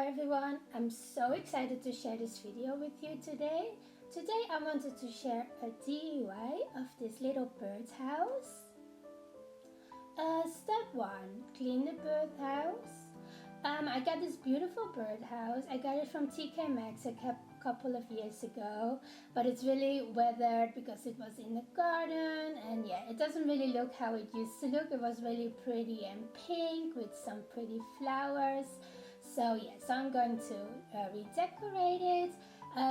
everyone, I'm so excited to share this video with you today. Today I wanted to share a DIY of this little birdhouse. Step 1, clean the birdhouse. I got this beautiful birdhouse. I got it from TK Maxx a couple of years ago, but it's really weathered because it was in the garden, and yeah, it doesn't really look how it used to look. It was really pretty and pink with some pretty flowers. So yeah, so I'm going to redecorate it.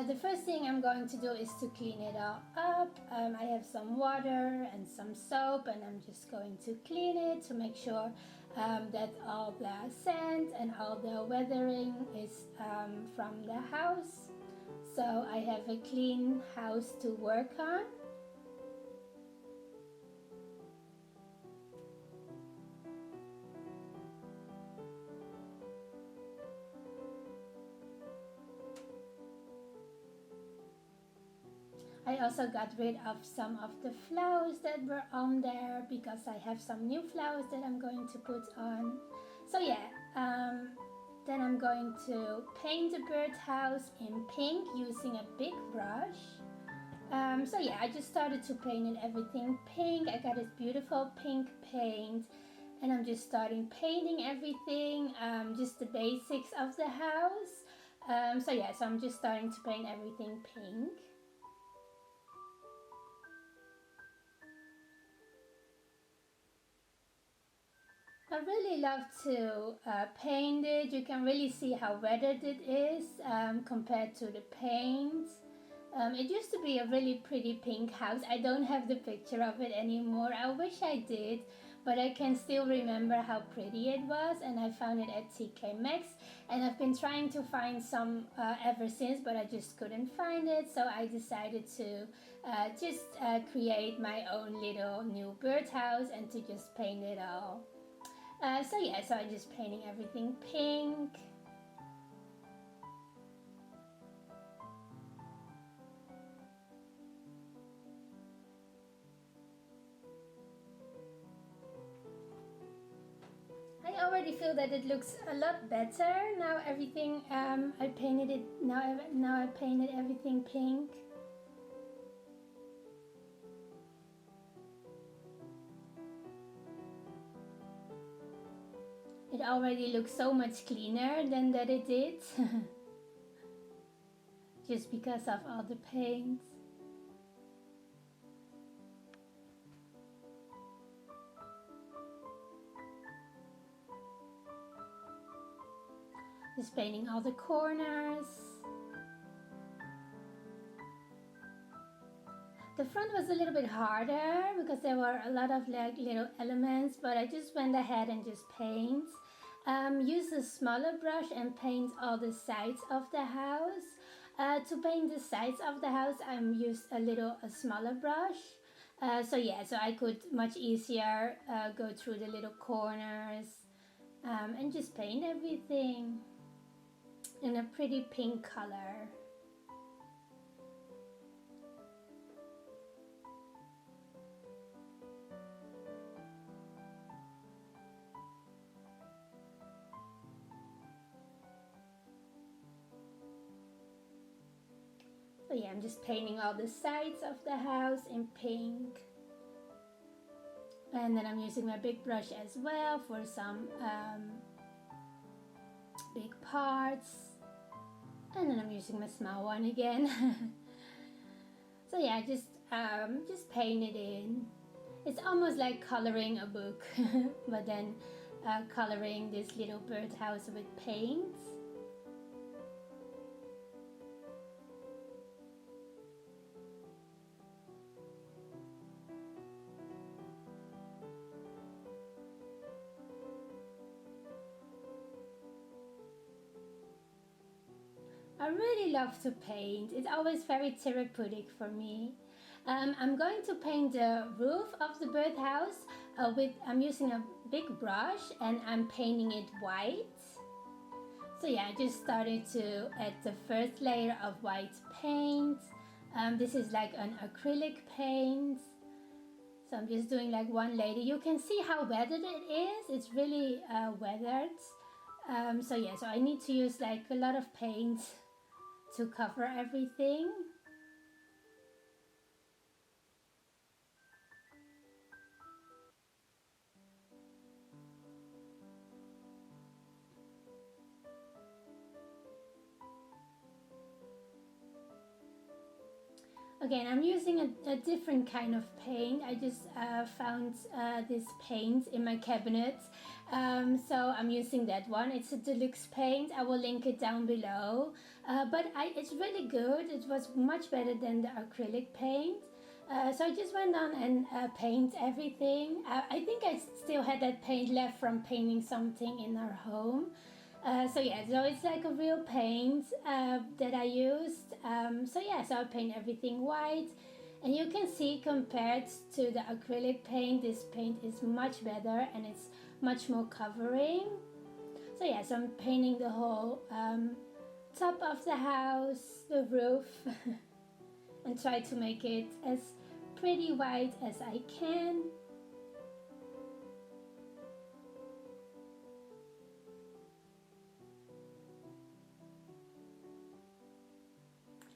The first thing I'm going to do is to clean it all up. I have some water and some soap, and I'm just going to clean it to make sure that all the sand and all the weathering is from the house. So I have a clean house to work on. I also got rid of some of the flowers that were on there because I have some new flowers that I'm going to put on. So yeah, then I'm going to paint the birdhouse in pink using a big brush. So yeah, I just started to paint everything pink. I got this beautiful pink paint, and I'm just starting painting everything, just the basics of the house. So yeah, so I'm just starting to paint everything pink. I really love to paint it. You can really see how weathered it is compared to the paint. It used to be a really pretty pink house. I don't have the picture of it anymore. I wish I did, but I can still remember how pretty it was, and I found it at TK Maxx, and I've been trying to find some ever since, but I just couldn't find it. So I decided to just create my own little new birdhouse and to just paint it all. So yeah, so I'm just painting everything pink. I already feel that it looks a lot better now. Everything I painted it now. I painted everything pink. It already looks so much cleaner than that it did. Just because of all the paint. Just painting all the corners. The front was a little bit harder because there were a lot of like little elements, but I just went ahead and just paint. Use a smaller brush and paint all the sides of the house. To paint the sides of the house, I used a smaller brush. So yeah, so I could much easier go through the little corners and just paint everything in a pretty pink color. So yeah, I'm just painting all the sides of the house in pink. And then I'm using my big brush as well for some big parts. And then I'm using my small one again. So yeah, just paint it in. It's almost like coloring a book, but then coloring this little birdhouse with paint. I really love to paint. It's always very therapeutic for me. I'm going to paint the roof of the birdhouse I'm using a big brush, and I'm painting it white. So yeah, I just started to add the first layer of white paint. This is like an acrylic paint. So I'm just doing like one layer. You can see how weathered it is. It's really weathered. So yeah, so I need to use like a lot of paint to cover everything. Again, I'm using a different kind of paint. I just found this paint in my cabinet. So I'm using that one. It's a deluxe paint. I will link it down below. It's really good. It was much better than the acrylic paint. So I just went on and paint everything. I think I still had that paint left from painting something in our home. So yeah, so it's like a real paint that I used. So I paint everything white, and you can see compared to the acrylic paint, this paint is much better and it's much more covering. So yeah, so I'm painting the whole top of the house, the roof, and try to make it as pretty white as I can.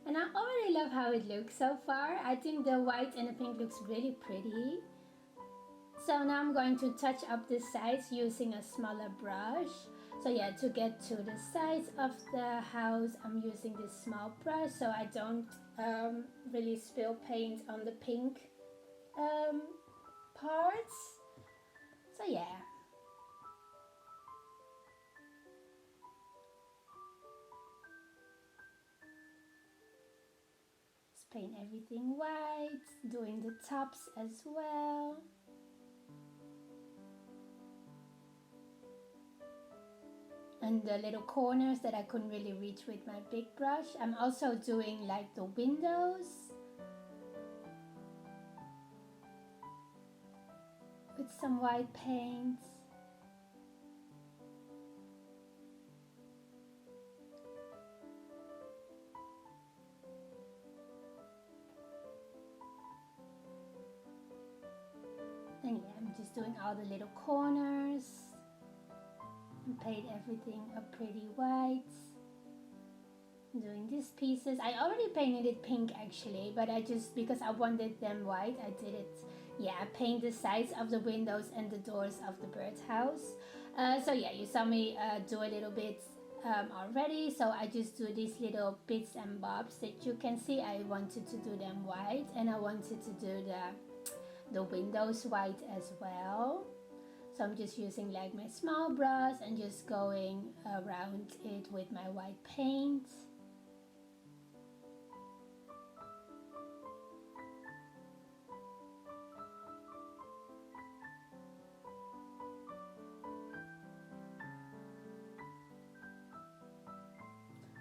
And I already love how it looks so far. I think the white and the pink looks really pretty. So now I'm going to touch up the sides using a smaller brush. So yeah, to get to the sides of the house, I'm using this small brush so I don't really spill paint on the pink parts. So yeah. Paint everything white, doing the tops as well. And the little corners that I couldn't really reach with my big brush. I'm also doing like the windows with some white paint. And yeah, I'm just doing all the little corners and paint everything a pretty white. I'm doing these pieces. I already painted it pink actually, but I just, because I wanted them white, I did it. Yeah, I paint the sides of the windows and the doors of the birdhouse. So yeah, you saw me do a little bit already. So I just do these little bits and bobs that you can see. I wanted to do them white, and I wanted to do the windows white as well. So I'm just using like my small brush and just going around it with my white paint.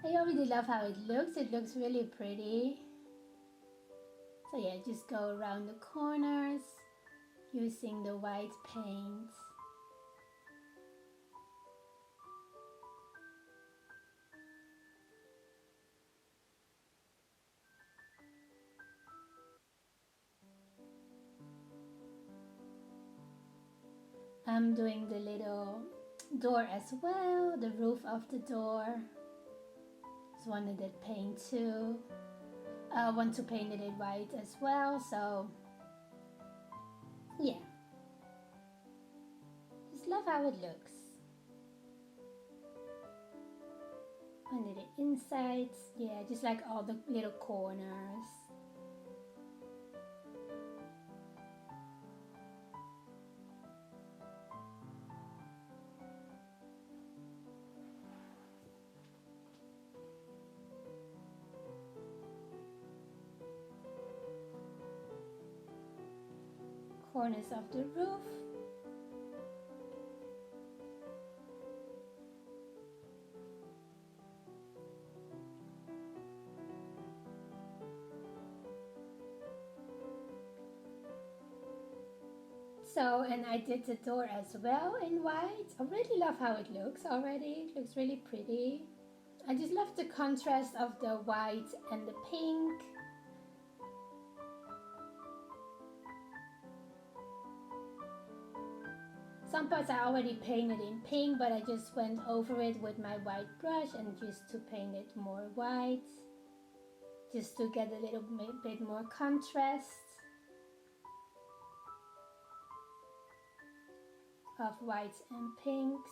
I already love how it looks. It looks really pretty. So yeah, just go around the corners using the white paint. I'm doing the little door as well, the roof of the door. Just wanted that paint too. I want to paint it white as well, so yeah. Just love how it looks. Under the insides, yeah, just like all the little corners. Corners of the roof. So, and I did the door as well in white. I really love how it looks already. It looks really pretty. I just love the contrast of the white and the pink. So Some parts I already painted in pink, but I just went over it with my white brush and just to paint it more white, just to get a little bit more contrast of whites and pinks.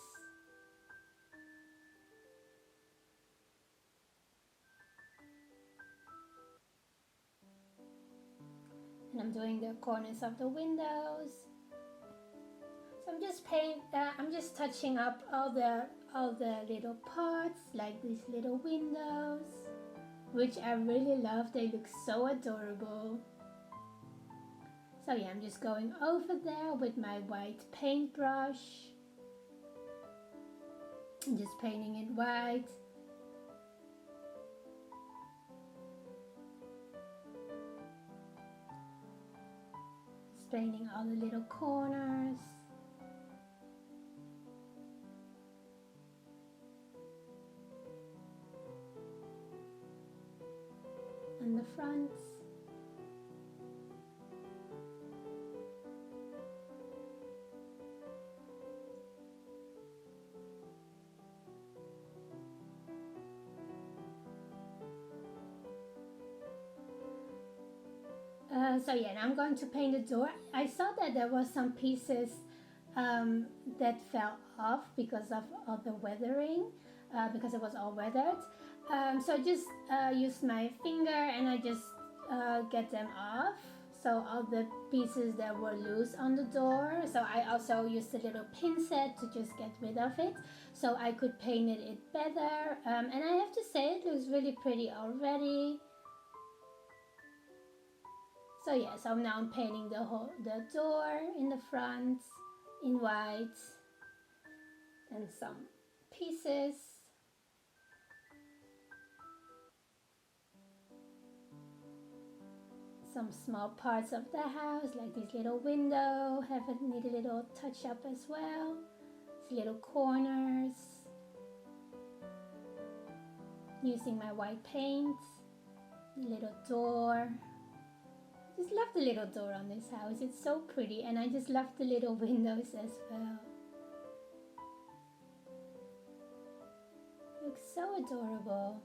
And I'm doing the corners of the windows. So I'm just touching up all the little parts, like these little windows, which I really love. They look so adorable. So yeah, I'm just going over there with my white paintbrush. I'm just painting it white. Just painting all the little corners. And the fronts. So yeah, now I'm going to paint the door. I saw that there were some pieces that fell off because of the weathering, because it was all weathered. So I just used my finger and I just get them off. So all the pieces that were loose on the door. So I also used a little pin set to just get rid of it, so I could paint it better. And I have to say, it looks really pretty already. So yeah, so now I'm painting the door in the front in white and some pieces. Some small parts of the house, like this little window, need a little touch up as well. These little corners. Using my white paint. The little door. Just love the little door on this house. It's so pretty, and I just love the little windows as well. Looks so adorable.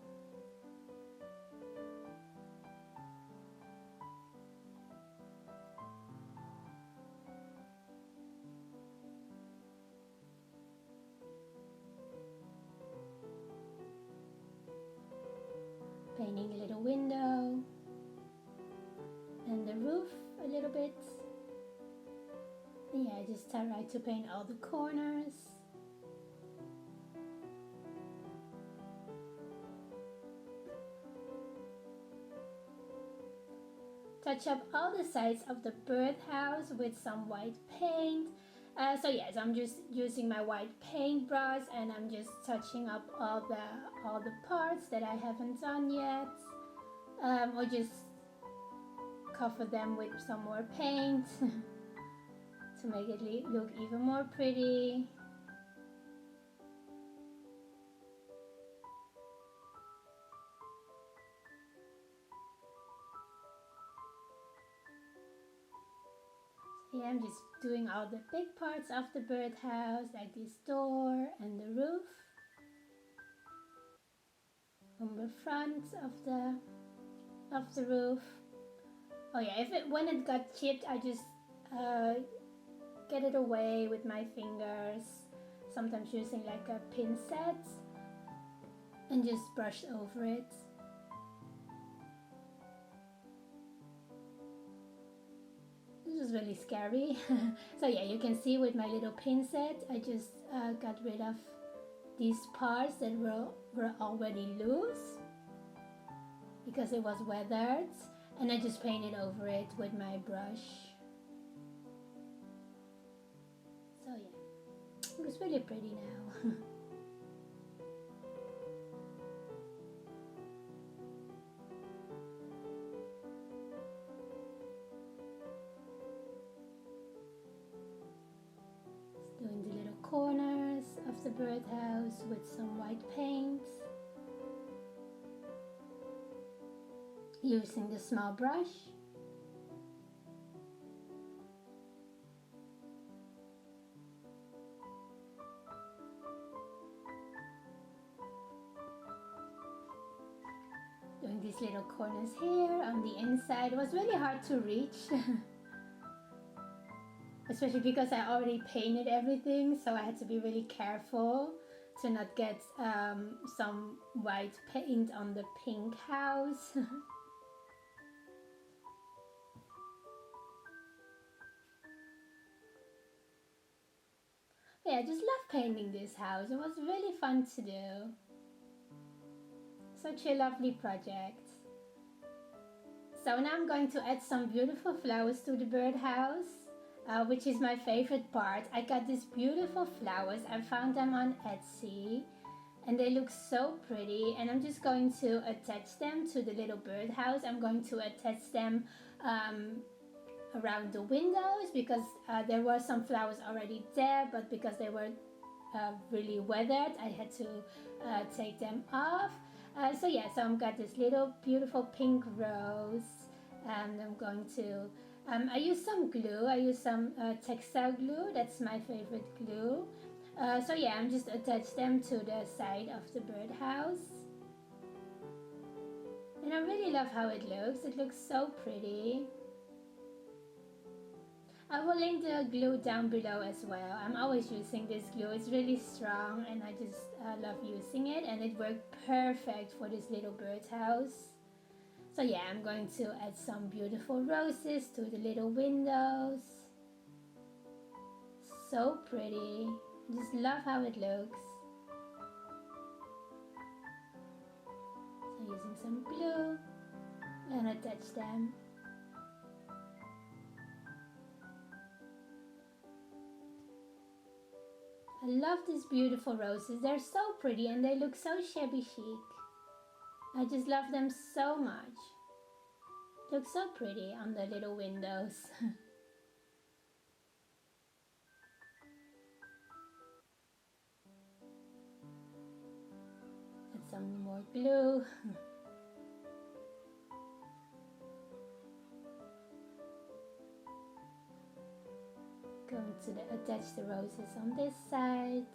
Painting a little window. And the roof a little bit. And yeah, I just try to paint all the corners. Touch up all the sides of the birdhouse with some white paint. So yes, I'm just using my white paintbrush and I'm just touching up all the parts that I haven't done yet, or just cover them with some more paint to make it look even more pretty. So yeah, I'm just doing all the big parts of the birdhouse, like this door and the roof. On the front of the roof. Oh yeah, when it got chipped, I just get it away with my fingers, sometimes using like a pincet, and just brush over it. This was really scary. So yeah, you can see with my little pincet, I just got rid of these parts that were already loose because it was weathered. And I just painted over it with my brush. So yeah, it looks really pretty now. Just doing the little corners of the birdhouse with some white paint. Using the small brush. Doing these little corners here on the inside. It was really hard to reach. Especially because I already painted everything, so I had to be really careful to not get some white paint on the pink house. Yeah, I just love painting this house. It was really fun to do. Such a lovely project. So now I'm going to add some beautiful flowers to the birdhouse, which is my favorite part. I got these beautiful flowers. I found them on Etsy and they look so pretty, and I'm just going to attach them to the little birdhouse. I'm going to attach them around the windows because there were some flowers already there, but because they were really weathered, I had to take them off. So I've got this little beautiful pink rose, and I'm going to I use some glue. I use some textile glue. That's my favorite glue. I'm just attach them to the side of the birdhouse, and I really love how it looks. It looks so pretty. I will link the glue down below as well. I'm always using this glue. It's really strong and I just love using it, and it worked perfect for this little birdhouse. So I'm going to add some beautiful roses to the little windows. So pretty. Just love how it looks. So using some glue and attach them. I love these beautiful roses. They're so pretty and they look so shabby chic. I just love them so much. Look so pretty on the little windows. Add some more glue. Going to attach the roses on this side.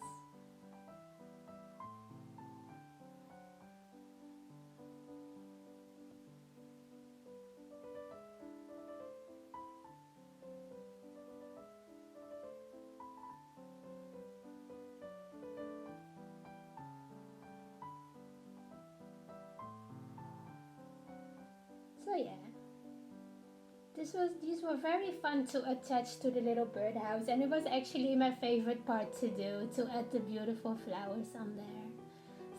These were very fun to attach to the little birdhouse, and it was actually my favorite part to do, to add the beautiful flowers on there.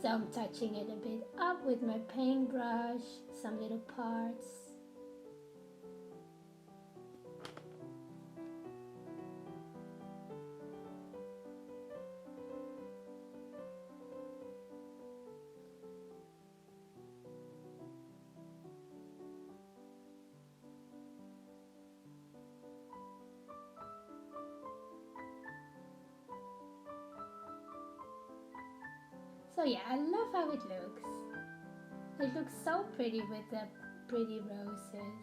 So I'm touching it a bit up with my paintbrush, some little parts. So I love how it looks. It looks so pretty with the pretty roses.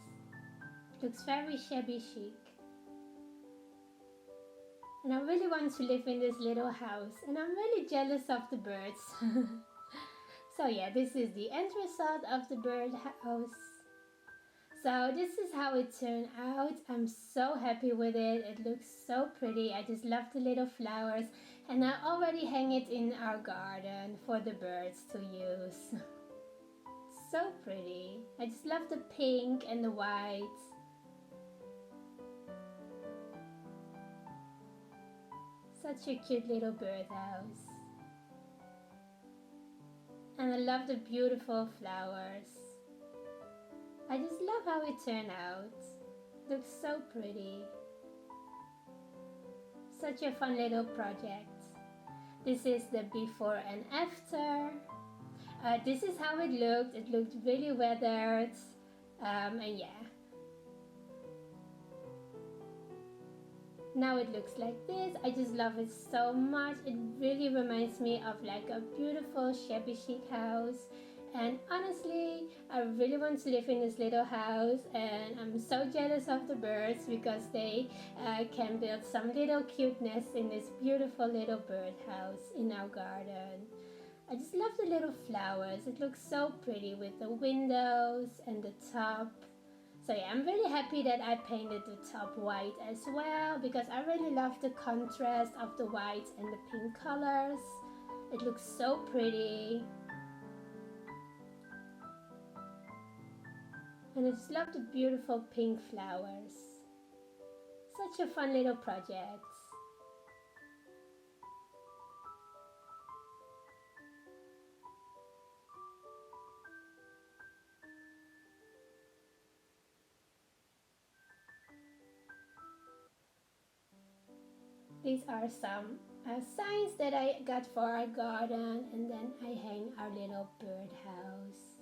It looks very shabby chic. And I really want to live in this little house, and I'm really jealous of the birds. So this is the end result of the birdhouse. So this is how it turned out. I'm so happy with it. It looks so pretty. I just love the little flowers, and I already hang it in our garden for the birds to use. So pretty. I just love the pink and the white. Such a cute little birdhouse. And I love the beautiful flowers. I just love how it turned out. Looks so pretty. Such a fun little project. This is the before and after. This is how it looked. It looked really weathered. Now it looks like this. I just love it so much. It really reminds me of like a beautiful shabby chic house. And honestly, I really want to live in this little house, and I'm so jealous of the birds because they can build some little cuteness in this beautiful little birdhouse in our garden. I just love the little flowers. It looks so pretty with the windows and the top. So yeah, I'm really happy that I painted the top white as well, because I really love the contrast of the white and the pink colors. It looks so pretty. And I just love the beautiful pink flowers. Such a fun little project. These are some signs that I got for our garden, and then I hang our little birdhouse.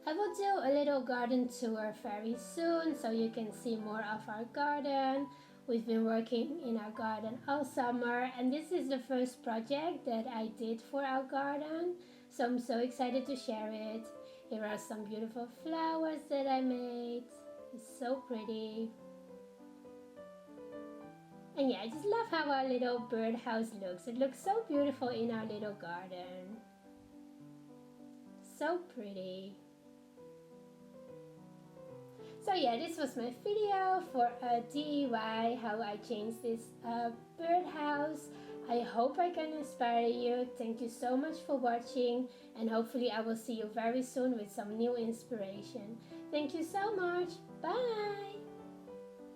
I will do a little garden tour very soon so you can see more of our garden. We've been working in our garden all summer, and this is the first project that I did for our garden, so I'm so excited to share it. Here are some beautiful flowers that I made. It's so pretty. And yeah, I just love how our little birdhouse looks. It looks so beautiful in our little garden. So pretty. So yeah, this was my video for a DIY, how I changed this birdhouse. I hope I can inspire you. Thank you so much for watching, and hopefully I will see you very soon with some new inspiration. Thank you so much. Bye!